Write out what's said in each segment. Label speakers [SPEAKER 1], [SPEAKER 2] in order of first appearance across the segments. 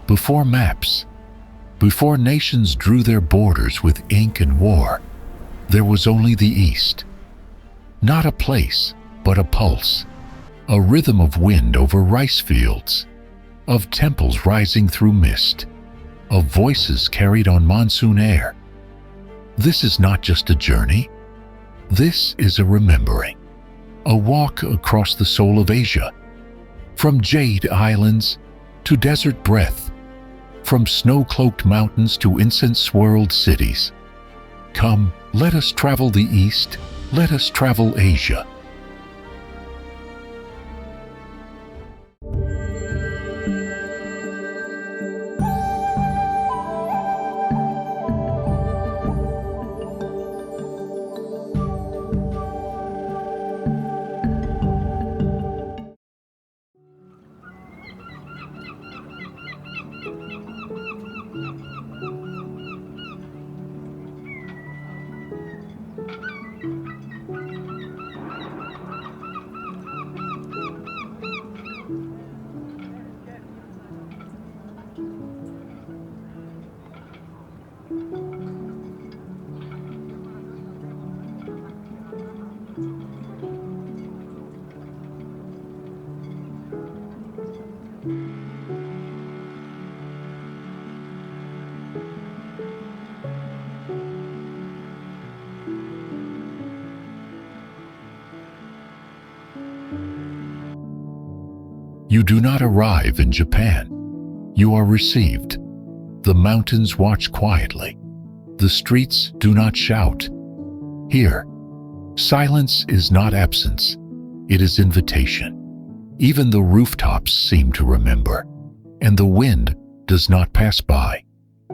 [SPEAKER 1] Before maps, before nations drew their borders with ink and war, there was only the East. Not a place, but a pulse, a rhythm of wind over rice fields, of temples rising through mist, of voices carried on monsoon air. This is not just a journey. This is a remembering, a walk across the soul of Asia, from jade islands to desert breath, from snow-cloaked mountains to incense-swirled cities. Come, let us travel the East, let us travel Asia. You do not arrive in Japan. You are received. The mountains watch quietly. The streets do not shout. Here, silence is not absence. It is invitation. Even the rooftops seem to remember, and the wind does not pass by.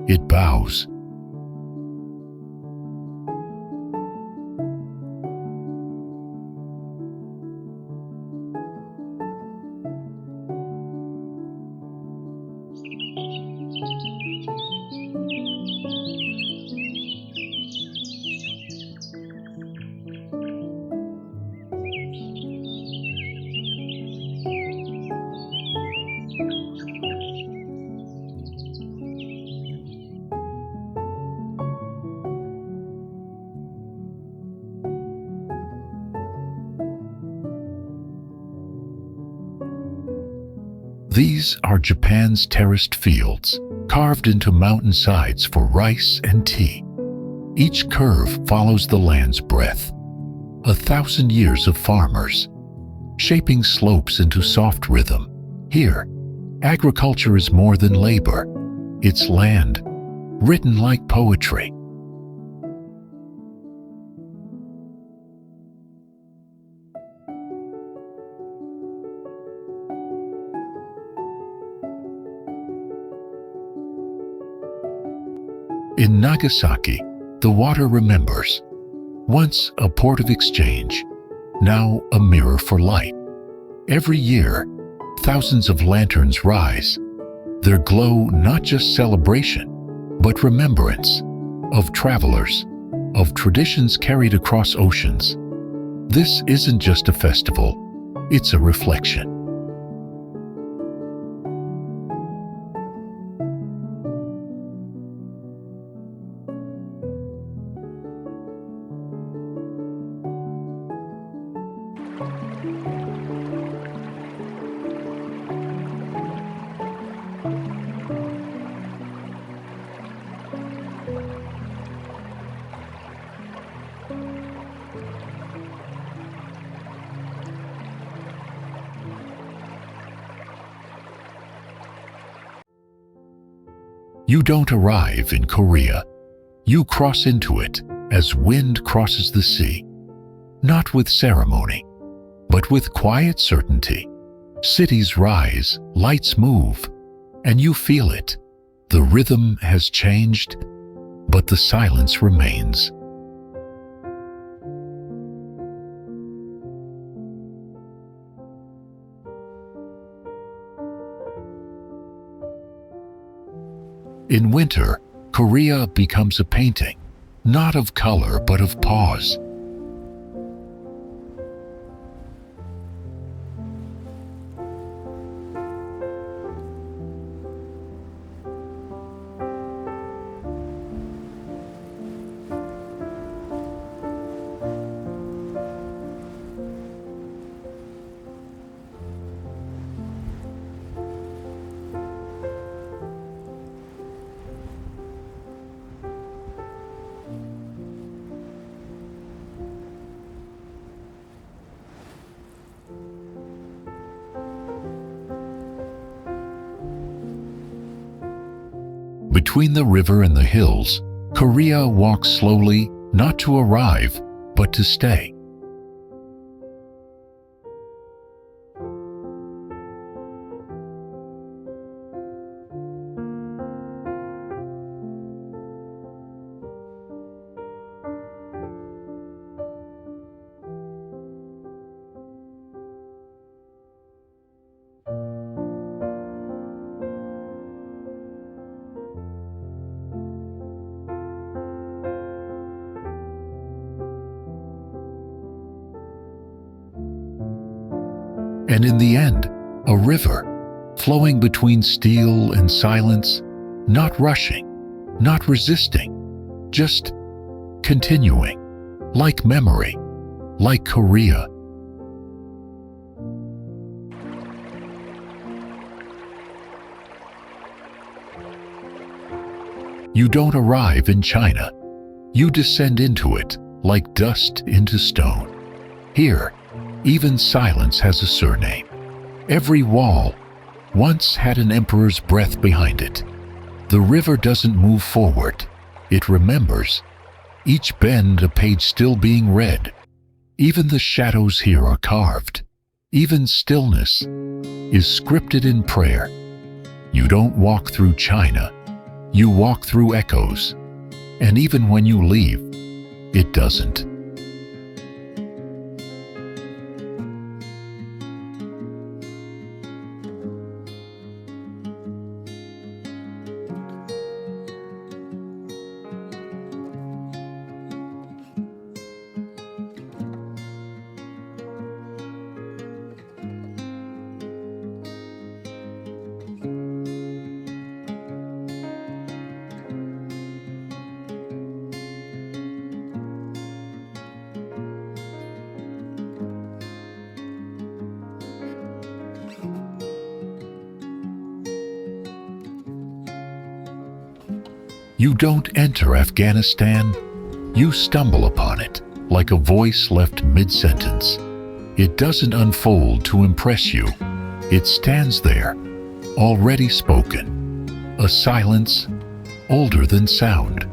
[SPEAKER 1] It bows. These are Japan's terraced fields, carved into mountainsides for rice and tea. Each curve follows the land's breath. 1,000 years of farmers, shaping slopes into soft rhythm. Here, agriculture is more than labor. It's land, written like poetry. In Nagasaki, the water remembers. Once a port of exchange, now a mirror for light. Every year, thousands of lanterns rise. Their glow not just celebration, but remembrance of travelers, of traditions carried across oceans. This isn't just a festival, it's a reflection. You don't arrive in Korea. You cross into it as wind crosses the sea. Not with ceremony, but with quiet certainty. Cities rise, lights move, and you feel it. The rhythm has changed, but the silence remains. In winter, Korea becomes a painting, not of color but of pause. Between the river and the hills, Korea walks slowly, not to arrive, but to stay. And in the end, a river, flowing between steel and silence, not rushing, not resisting, just continuing, like memory, like Korea. You don't arrive in China. You descend into it like dust into stone. Here, even silence has a surname. Every wall once had an emperor's breath behind it. The river doesn't move forward. It remembers. Each bend a page still being read. Even the shadows here are carved. Even stillness is scripted in prayer. You don't walk through China. You walk through echoes. And even when you leave, it doesn't. You don't enter Afghanistan, you stumble upon it, like a voice left mid-sentence. It doesn't unfold to impress you. It stands there, already spoken, a silence older than sound.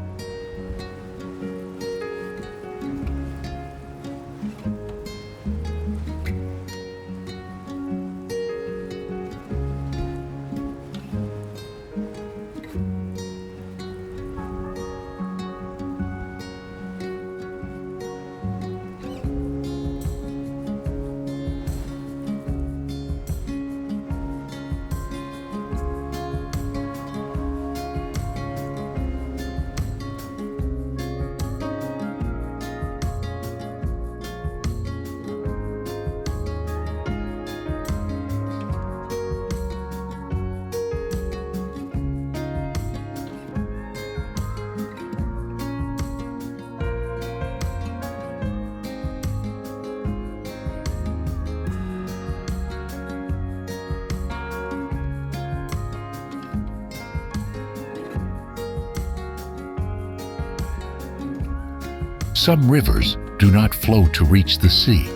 [SPEAKER 1] Some rivers do not flow to reach the sea.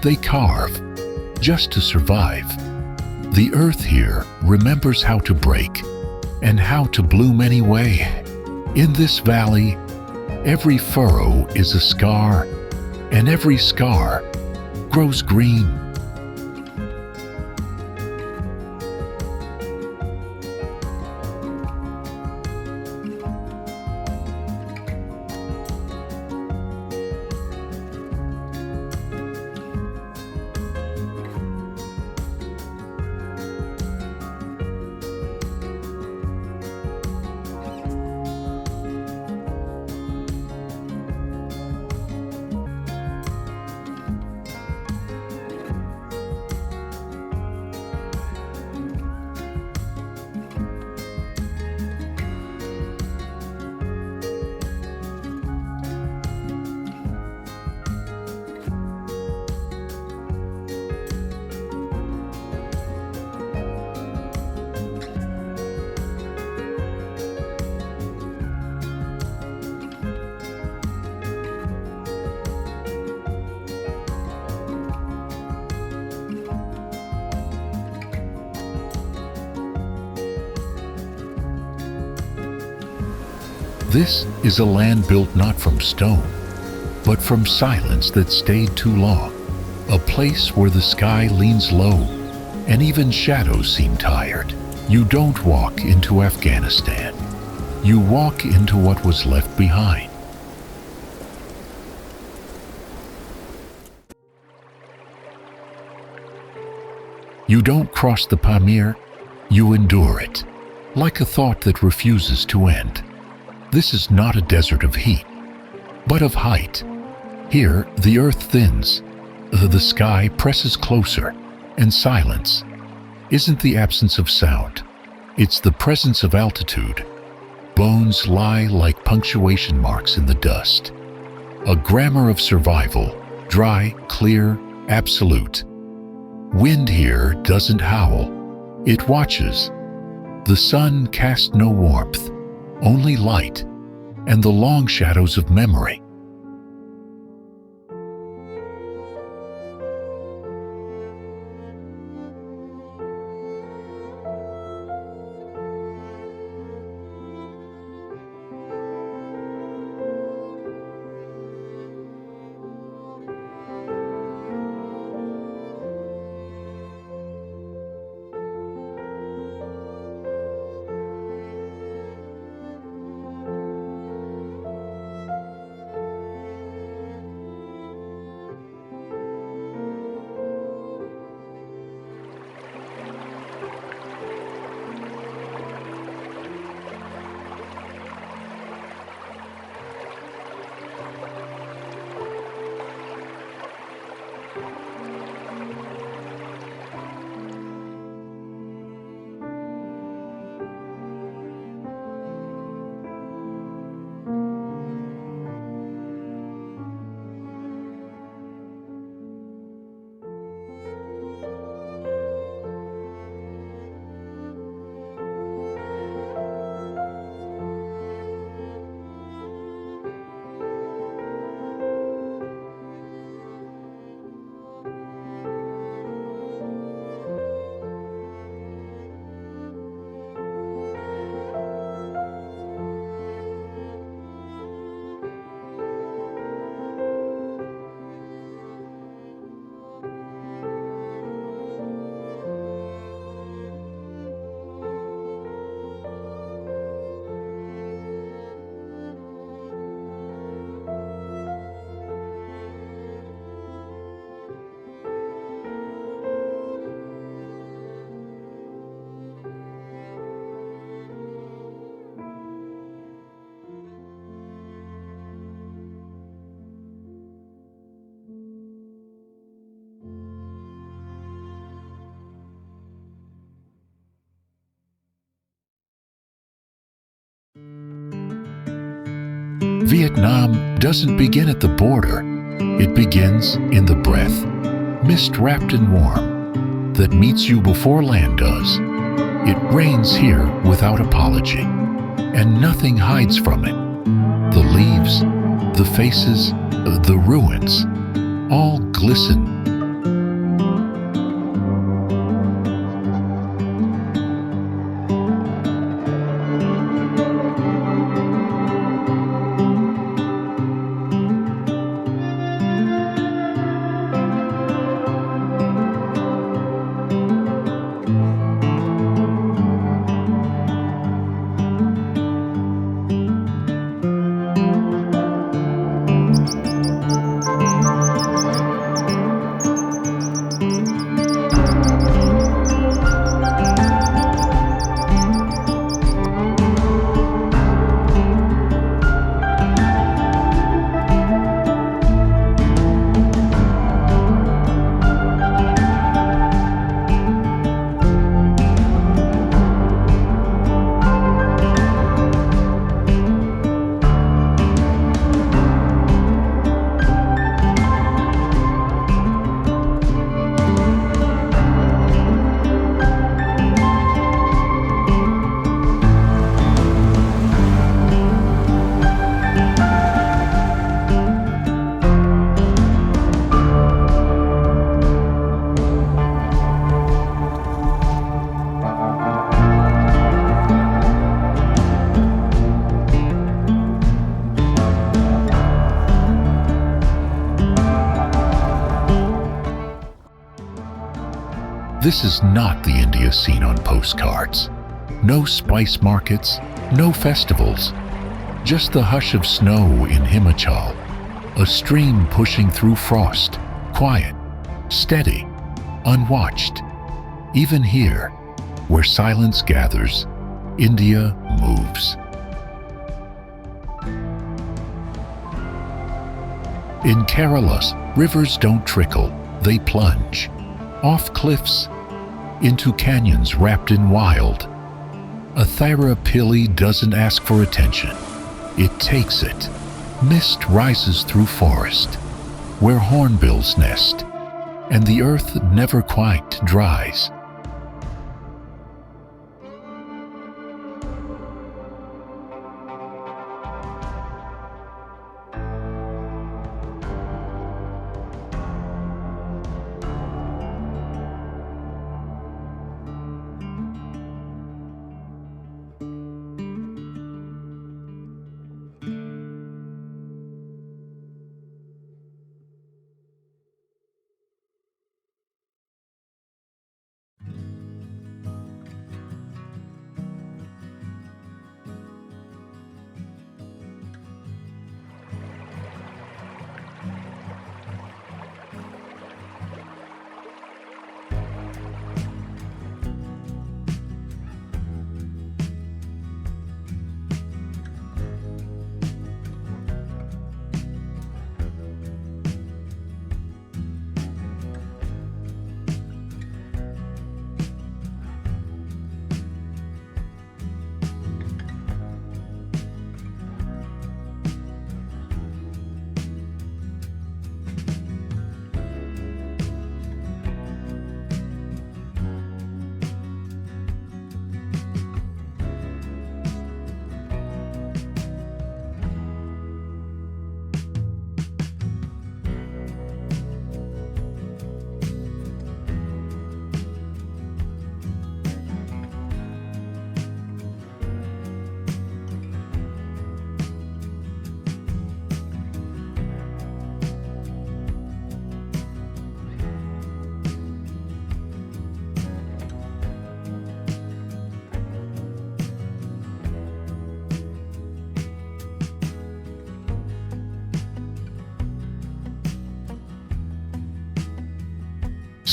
[SPEAKER 1] They carve, just to survive. The earth here remembers how to break and how to bloom anyway. In this valley, every furrow is a scar, and every scar grows green. This is a land built not from stone, but from silence that stayed too long. A place where the sky leans low and even shadows seem tired. You don't walk into Afghanistan. You walk into what was left behind. You don't cross the Pamir, you endure it, like a thought that refuses to end. This is not a desert of heat, but of height. Here, the earth thins, the sky presses closer, and silence isn't the absence of sound. It's the presence of altitude. Bones lie like punctuation marks in the dust. A grammar of survival, dry, clear, absolute. Wind here doesn't howl, it watches. The sun casts no warmth, only light, and the long shadows of memory. Vietnam doesn't begin at the border. It begins in the breath, mist wrapped and warm, that meets you before land does. It rains here without apology, and nothing hides from it. The leaves, the faces, the ruins, all glisten. This is not the India seen on postcards. No spice markets, no festivals, just the hush of snow in Himachal, a stream pushing through frost, quiet, steady, unwatched. Even here, where silence gathers, India moves. In Kerala, rivers don't trickle, they plunge. Off cliffs, into canyons wrapped in wild. A Thirupilli doesn't ask for attention. It takes it. Mist rises through forest, where hornbills nest, and the earth never quite dries.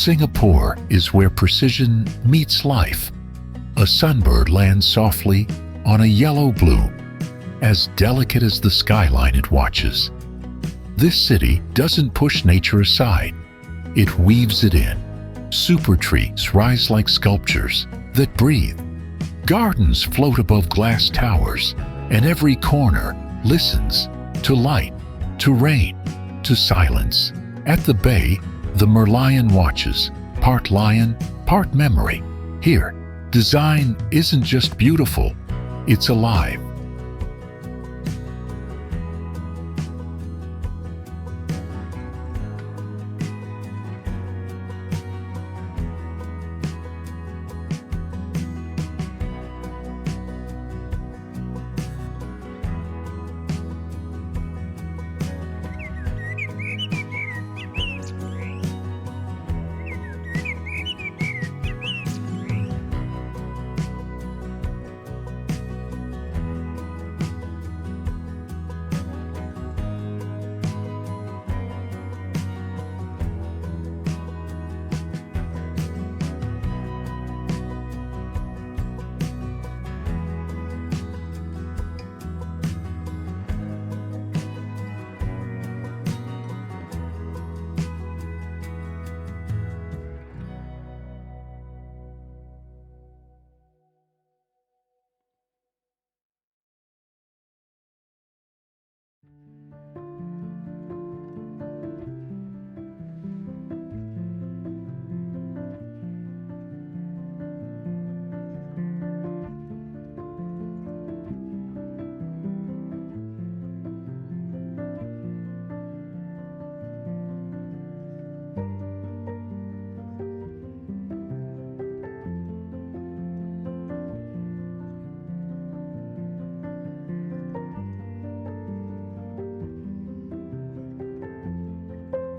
[SPEAKER 1] Singapore is where precision meets life. A sunbird lands softly on a yellow bloom, as delicate as the skyline it watches. This city doesn't push nature aside. It weaves it in. Super trees rise like sculptures that breathe. Gardens float above glass towers, and every corner listens to light, to rain, to silence. At the bay, the Merlion watches, part lion, part memory. Here, design isn't just beautiful, it's alive.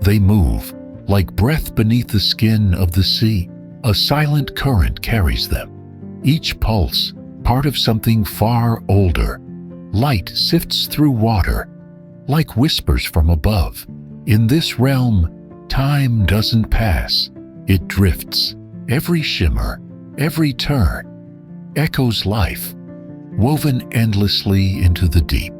[SPEAKER 1] They move like breath beneath the skin of the sea, A silent current carries them, each pulse part of something far older. Light sifts through water, like whispers from above. In this realm, time doesn't pass, it drifts. Every shimmer, every turn, echoes life, woven endlessly into the deep.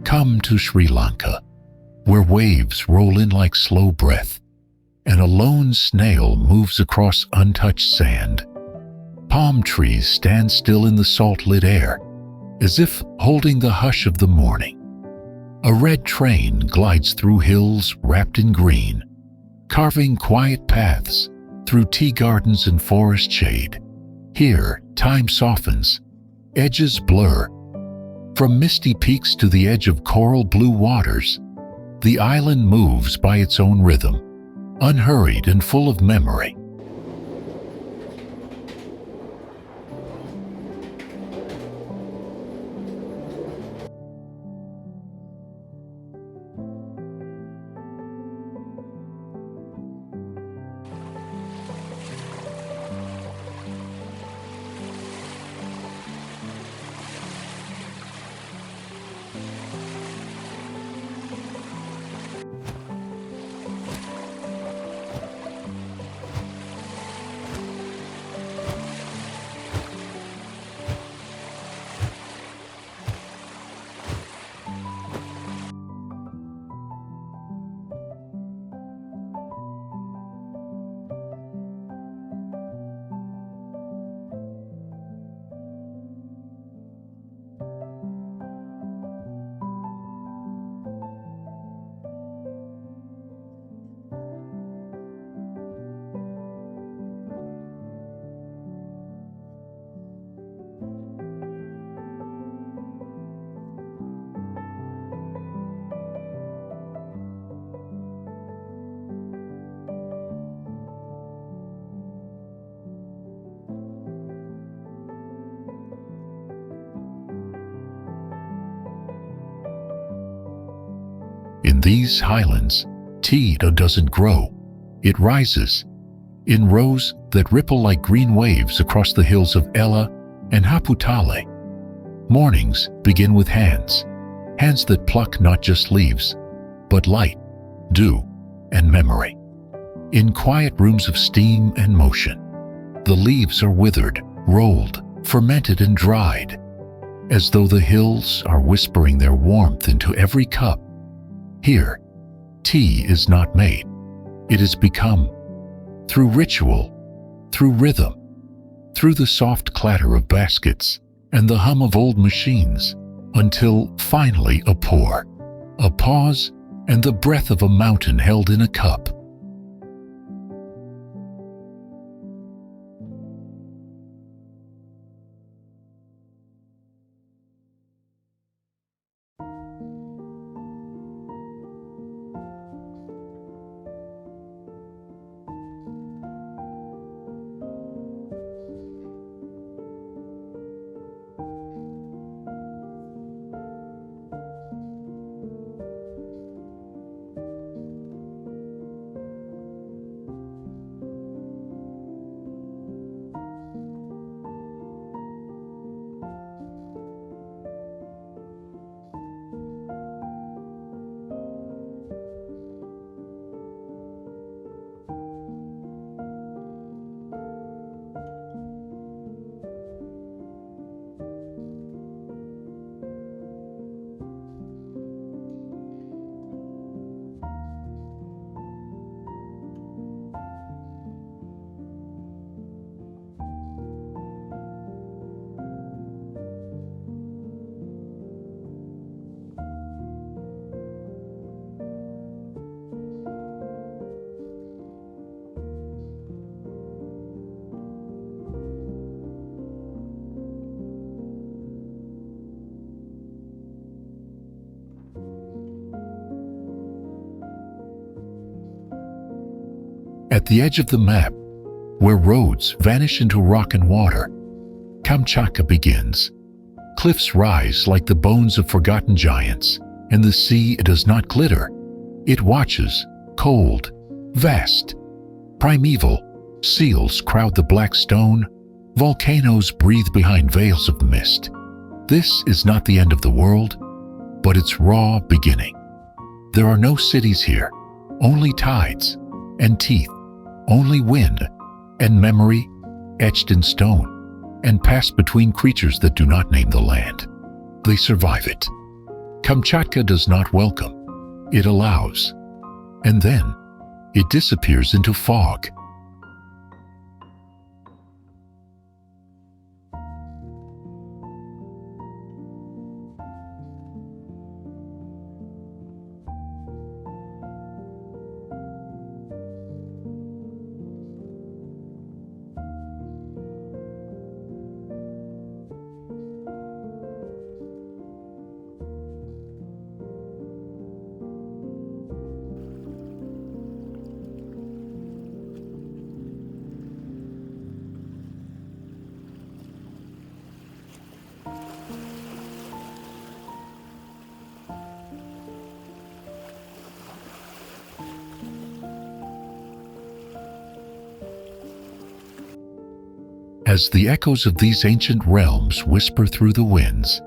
[SPEAKER 1] Come to Sri Lanka, where waves roll in like slow breath, and a lone snail moves across untouched sand. Palm trees stand still in the salt-lit air, as if holding the hush of the morning. A red train glides through hills wrapped in green, carving quiet paths through tea gardens and forest shade. Here, time softens, edges blur. From misty peaks to the edge of coral blue waters, the island moves by its own rhythm, unhurried and full of memory. In these highlands, tea doesn't grow, it rises, in rows that ripple like green waves across the hills of Ella and Haputale. Mornings begin with hands that pluck not just leaves, but light, dew, and memory. In quiet rooms of steam and motion, the leaves are withered, rolled, fermented, and dried, as though the hills are whispering their warmth into every cup. Here, tea is not made, it is become, through ritual, through rhythm, through the soft clatter of baskets and the hum of old machines, until finally a pour, a pause, and the breath of a mountain held in a cup. At the edge of the map, where roads vanish into rock and water, Kamchatka begins. Cliffs rise like the bones of forgotten giants, and the sea does not glitter. It watches, cold, vast. Primeval, seals crowd the black stone, volcanoes breathe behind veils of mist. This is not the end of the world, but its raw beginning. There are no cities here, only tides and teeth, only wind and memory etched in stone, and passed between creatures that do not name the land. They survive it. Kamchatka does not welcome, it allows, and then it disappears into fog. As the echoes of these ancient realms whisper through the winds,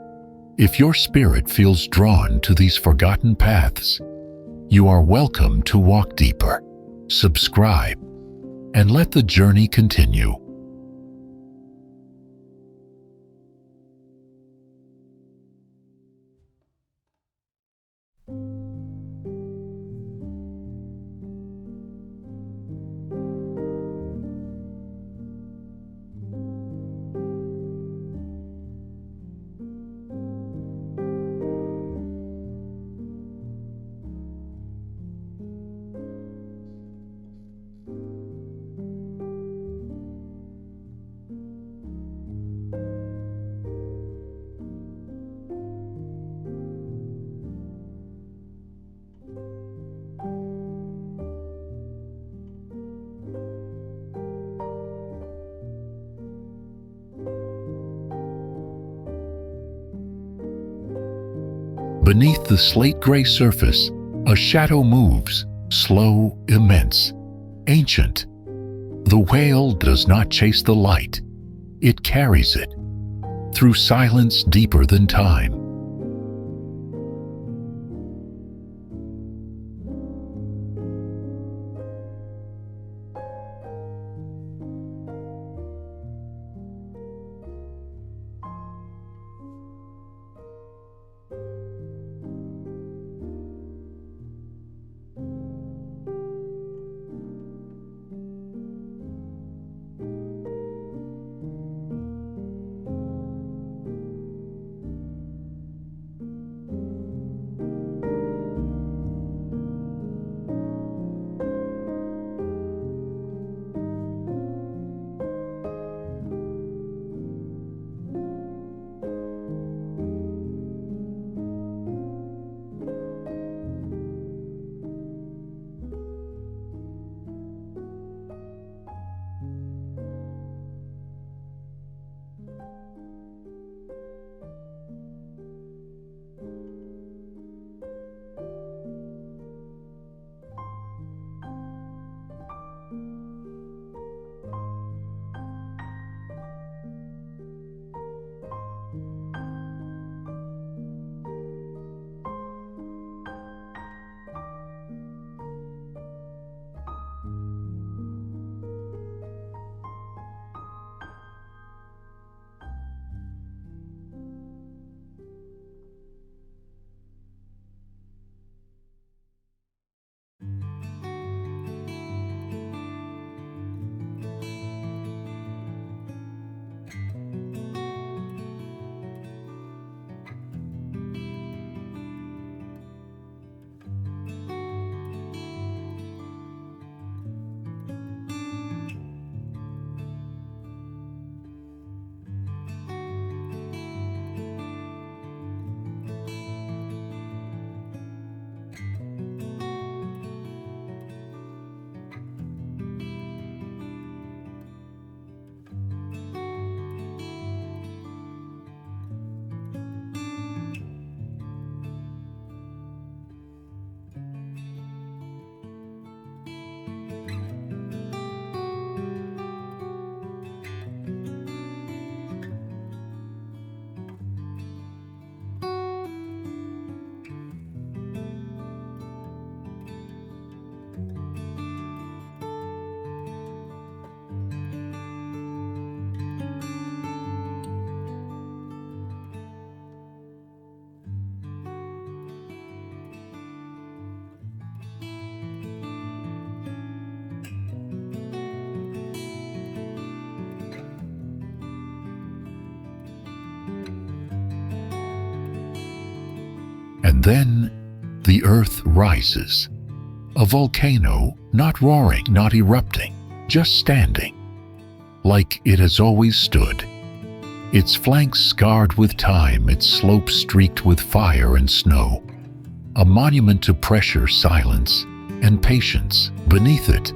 [SPEAKER 1] if your spirit feels drawn to these forgotten paths, you are welcome to walk deeper, subscribe, and let the journey continue. Beneath the slate-gray surface, a shadow moves, slow, immense, ancient. The whale does not chase the light. It carries it, through silence deeper than time. Then the earth rises. A volcano, not roaring, not erupting, just standing, like it has always stood. Its flanks scarred with time, its slopes streaked with fire and snow. A monument to pressure, silence, and patience. Beneath it,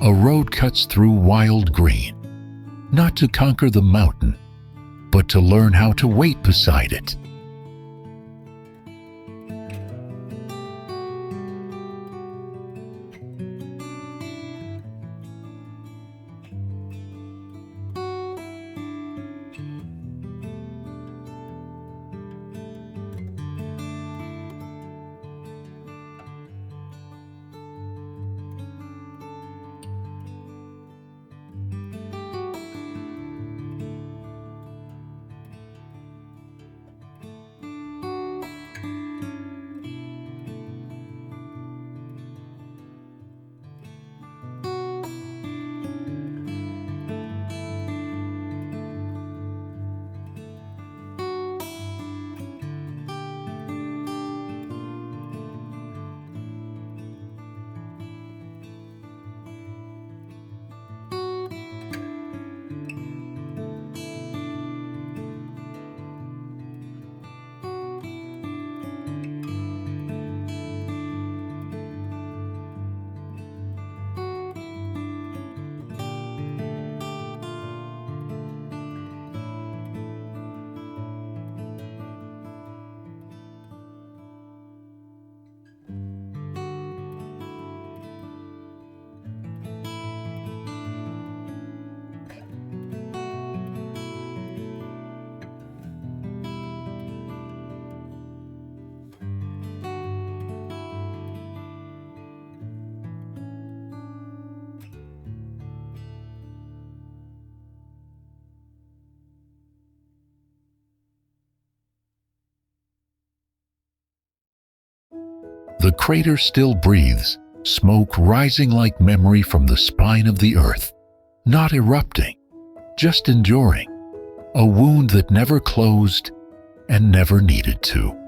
[SPEAKER 1] a road cuts through wild green, not to conquer the mountain, but to learn how to wait beside it. The crater still breathes, smoke rising like memory from the spine of the earth, not erupting, just enduring, a wound that never closed and never needed to.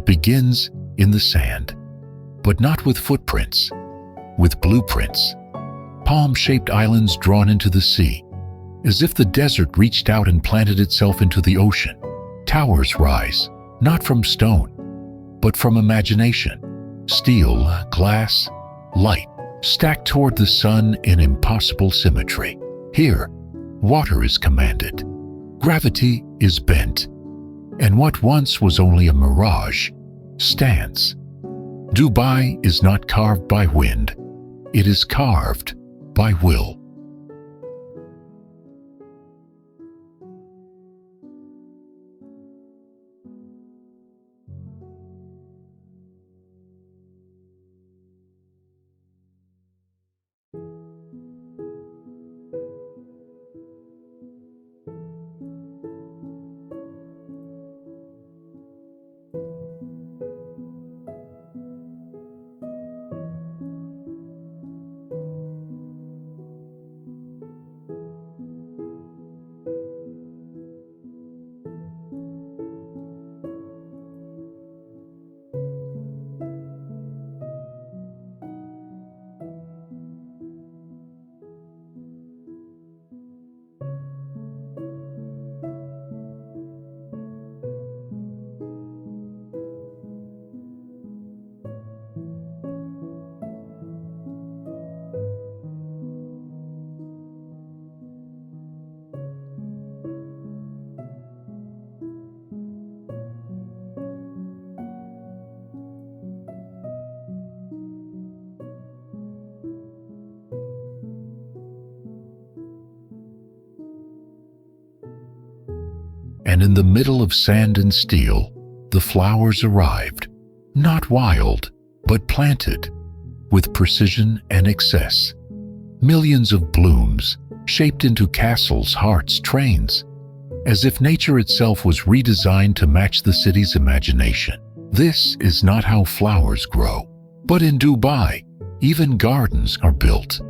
[SPEAKER 1] It begins in the sand, but not with footprints, with blueprints. Palm-shaped islands drawn into the sea, as if the desert reached out and planted itself into the ocean. Towers rise, not from stone, but from imagination. Steel, glass, light, stacked toward the sun in impossible symmetry. Here, water is commanded. Gravity is bent, and what once was only a mirage stands. Dubai is not carved by wind, it is carved by will. And in the middle of sand and steel, the flowers arrived, not wild, but planted, with precision and excess. Millions of blooms, shaped into castles, hearts, trains, as if nature itself was redesigned to match the city's imagination. This is not how flowers grow, but in Dubai, even gardens are built.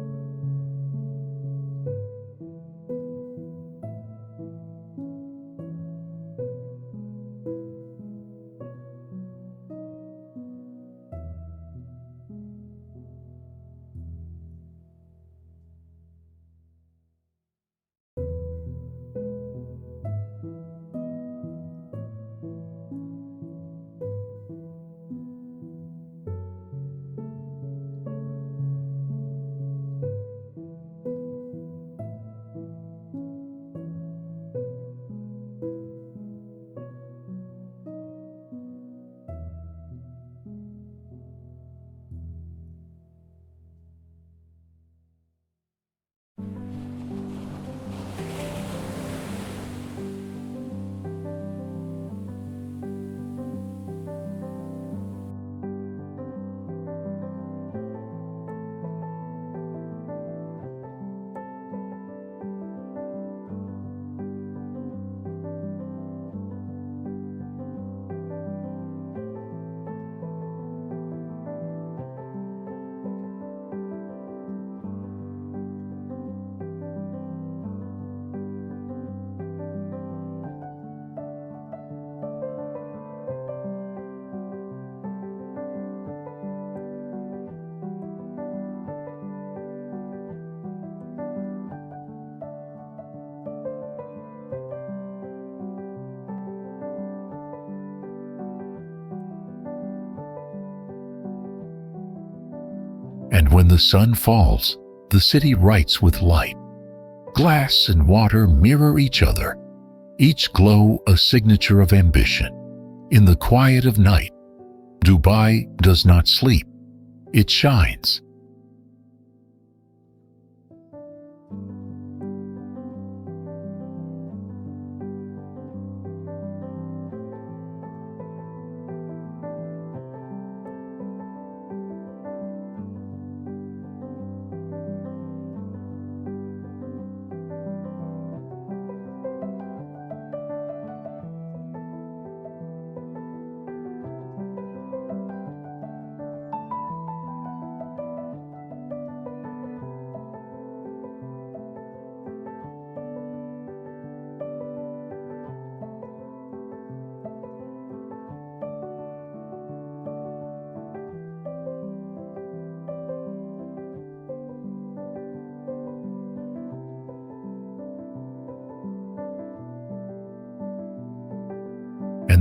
[SPEAKER 1] And when the sun falls, the city writes with light. Glass and water mirror each other, each glow a signature of ambition. In the quiet of night, Dubai does not sleep, it shines.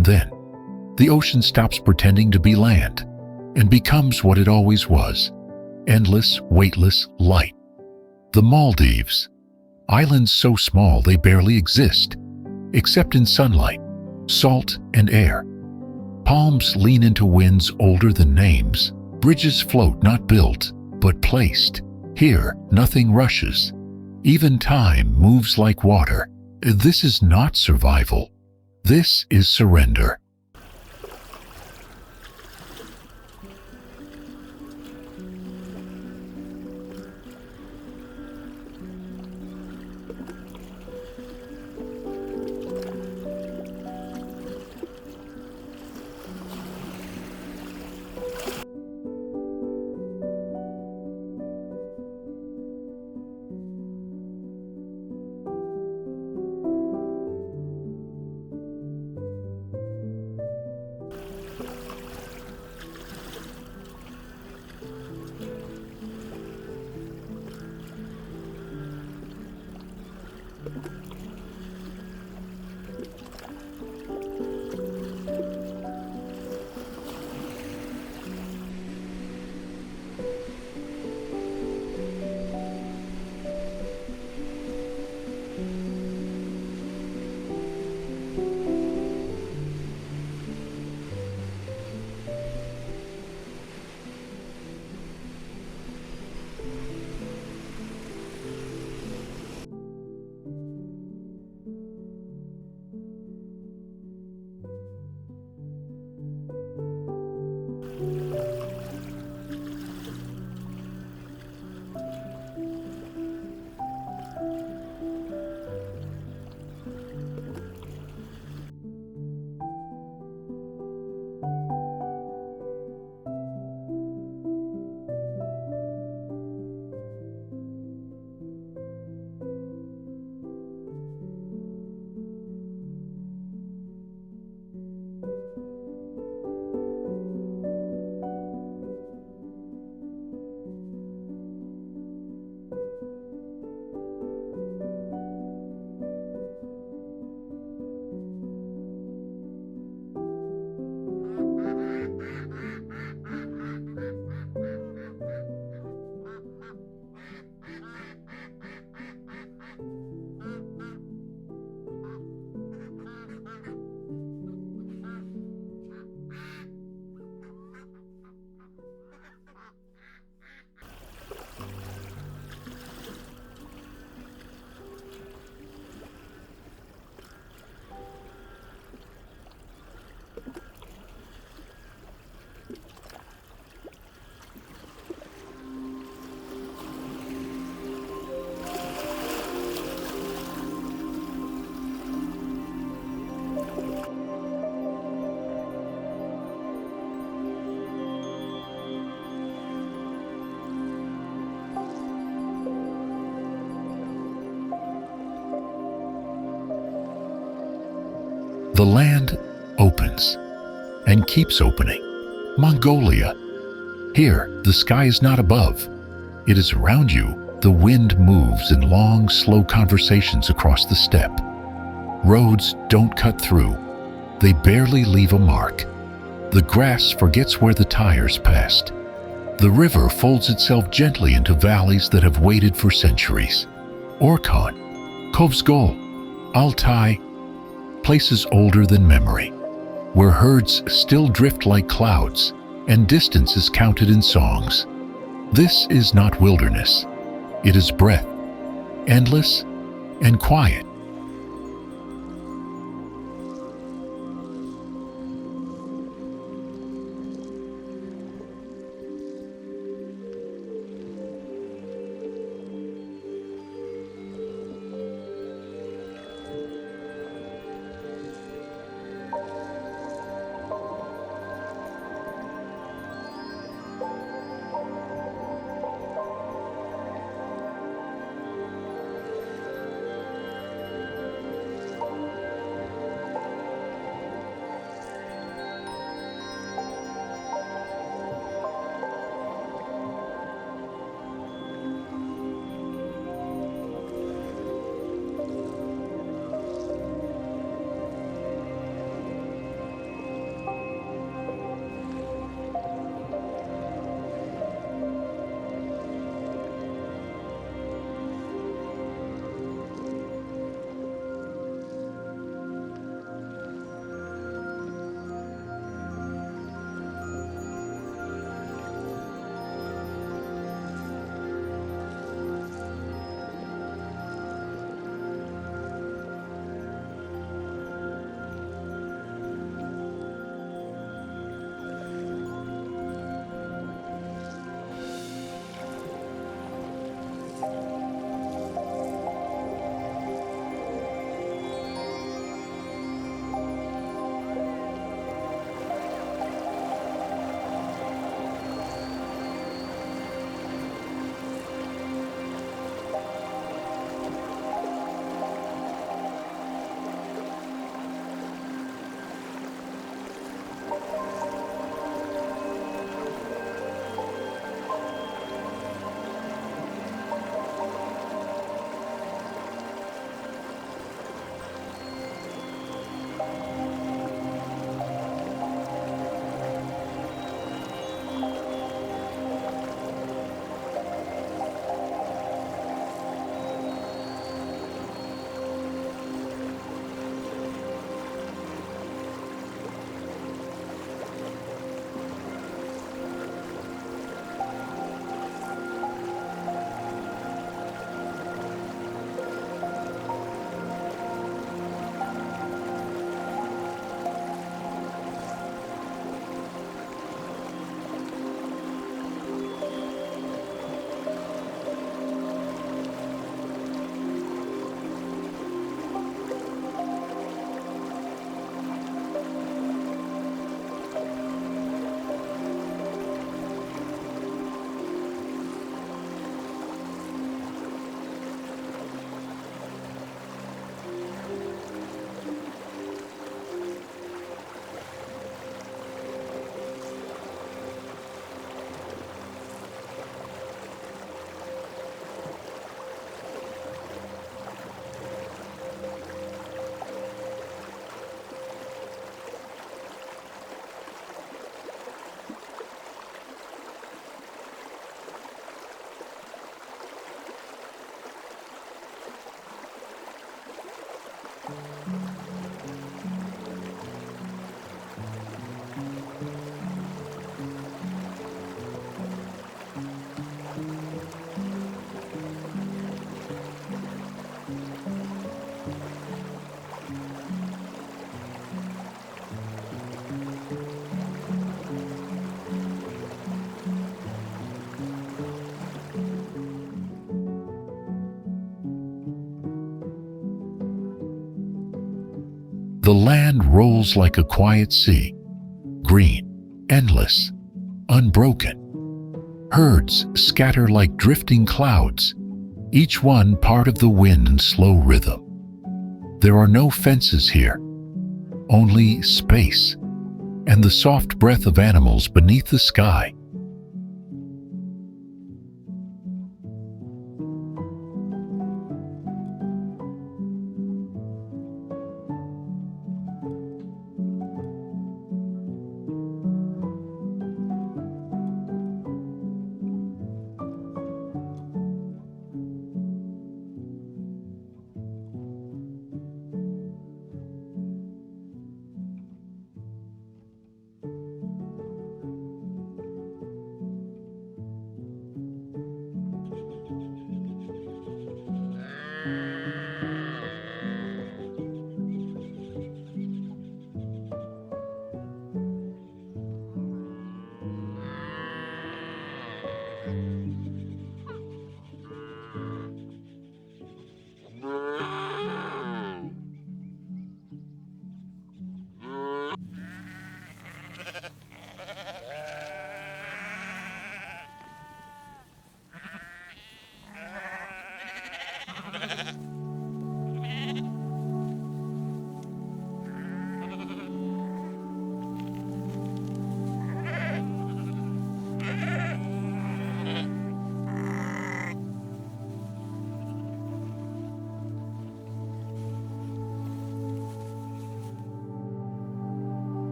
[SPEAKER 1] And then, the ocean stops pretending to be land and becomes what it always was: endless, weightless light. The Maldives, islands so small they barely exist, except in sunlight, salt, and air. Palms lean into winds older than names. Bridges float not built, but placed. Here, nothing rushes. Even time moves like water. This is not survival. This is surrender. The land opens and keeps opening. Mongolia. Here, the sky is not above. It is around you. The wind moves in long, slow conversations across the steppe. Roads don't cut through. They barely leave a mark. The grass forgets where the tires passed. The river folds itself gently into valleys that have waited for centuries. Orkhon, Kovsgol, Altai, places older than memory, where herds still drift like clouds and distance is counted in songs. This is not wilderness. It is breath, endless and quiet. The land rolls like a quiet sea, green, endless, unbroken. Herds scatter like drifting clouds, each one part of the wind and slow rhythm. There are no fences here, only space and the soft breath of animals beneath the sky.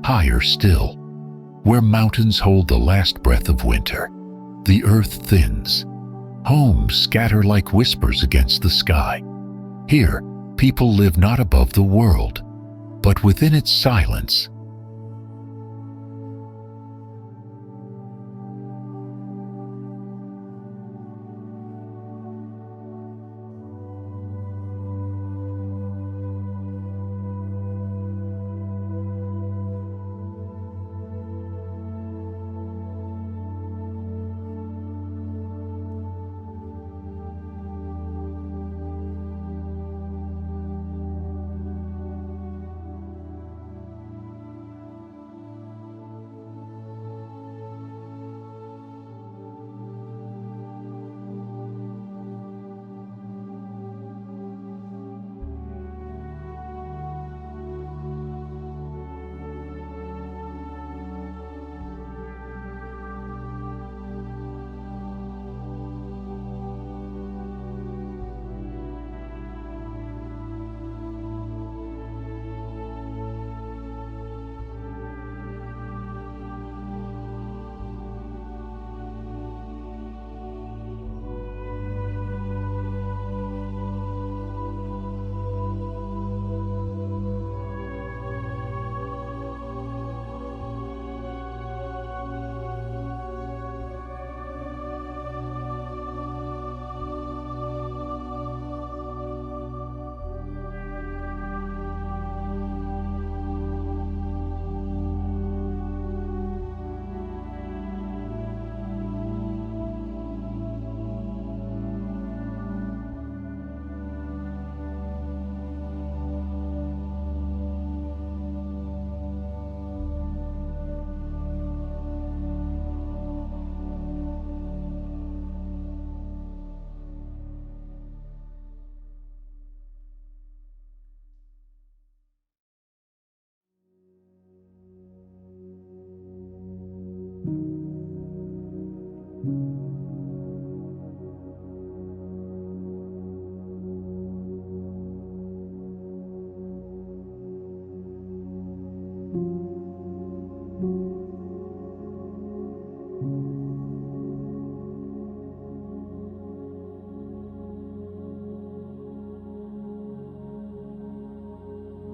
[SPEAKER 1] Higher still, where mountains hold the last breath of winter, the earth thins. Homes scatter like whispers against the sky. Here, people live not above the world, but within its silence.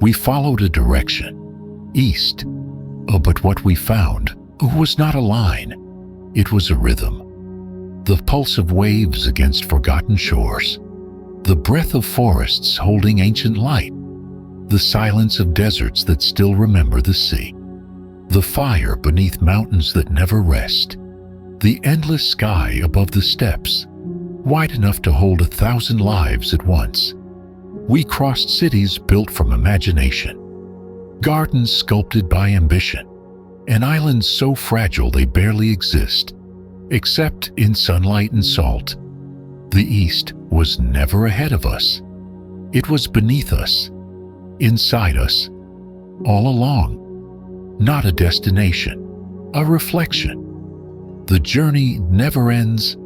[SPEAKER 1] We followed a direction, east. But what we found was not a line. It was a rhythm. The pulse of waves against forgotten shores. The breath of forests holding ancient light. The silence of deserts that still remember the sea. The fire beneath mountains that never rest. The endless sky above the steppes, wide enough to hold 1,000 lives at once. We crossed cities built from imagination. Gardens sculpted by ambition. And islands so fragile they barely exist, except in sunlight and salt. The East was never ahead of us. It was beneath us, inside us, all along. Not a destination, a reflection. The journey never ends